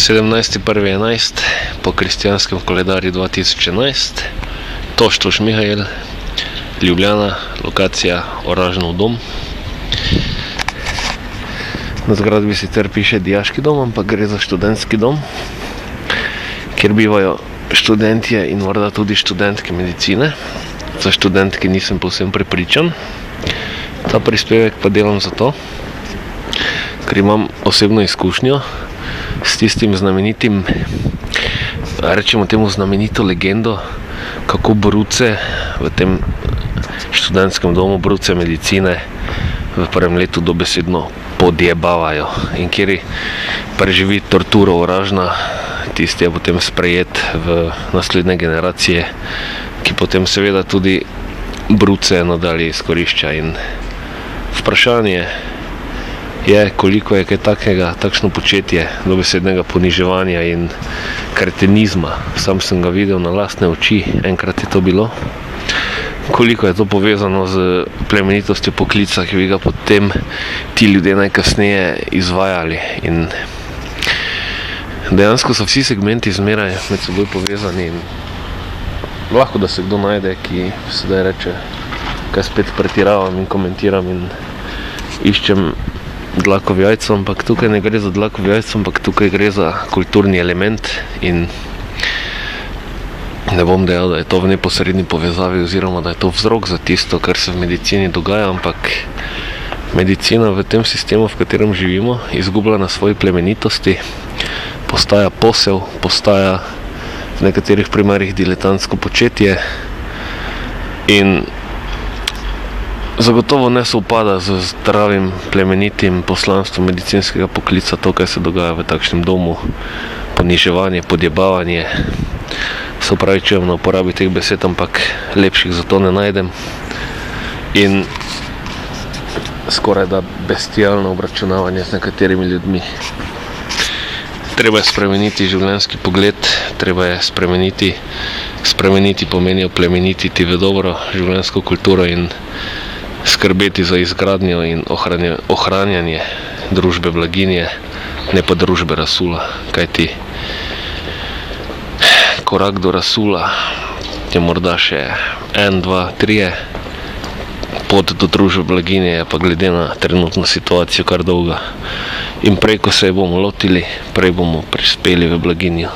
17.1.11 po kristjanskem koledarju 2011, Toštoš Mihael, Ljubljana, lokacija Oražnov dom. Na zgradbi sicer piše dijaški dom, ampak gre za študentski dom, kjer bivajo študentje in morda tudi študentke medicine. Za študentke nisem povsem prepričan. Ta prispevek pa delam zato, ker imam osebno izkušnjo s tistim znamenitim, rečemo temu znamenito legendo, kako bruce v tem študentskem domu, bruce medicine v prvem letu dobesedno podjebavajo in kjer preživi torturo Oražna, tisti je potem sprejet v naslednje generacije, ki potem seveda tudi bruce nadalje izkorišča. In vprašanje je, koliko je kaj takega, takšno početje dobesednega poniževanja in kretenizma. Sam sem ga videl na lastne oči, enkrat je to bilo. Koliko je to povezano z plemenitostjo poklica, ki bi ga potem ti ljudje najkasneje izvajali. In dejansko so vsi segmenti zmeraj med seboj povezani in lahko, da se kdo najde, ki sedaj reče, kaj spet pretiravam in komentiram in iščem dlako v jajcu, ampak tukaj ne gre za dlako v jajcu, ampak tukaj gre za kulturni element in ne bom dejal, da je to v neposredni povezavi oziroma da je to vzrok za tisto, kar se v medicini dogaja, ampak medicina v tem sistemu, v katerem živimo, izgublja na svoji plemenitosti, postaja posel, postaja v nekaterih primerih diletantsko početje in zagotovo ne sovpada z zdravim, plemenitim poslanstvom medicinskega poklica to, kaj se dogaja v takšnem domu. Poniževanje, podjebavanje, se opravičujem na uporabi teh besed, ampak lepših za to ne najdem. In skoraj da bestialno obračunavanje z nekaterimi ljudmi. Treba je spremeniti življenjski pogled, treba je spremeniti pomeni oplemenititi v dobro življenjsko kulturo in skrbeti za izgradnjo in ohranjanje družbe blaginje, ne pa družbe rasula. Kajti korak do rasula je morda še 1, 2, 3, pot do družbe blaginje je pa glede na trenutno situacijo kar dolga. In prej, ko se je bomo lotili, prej bomo prispeli v blaginjo.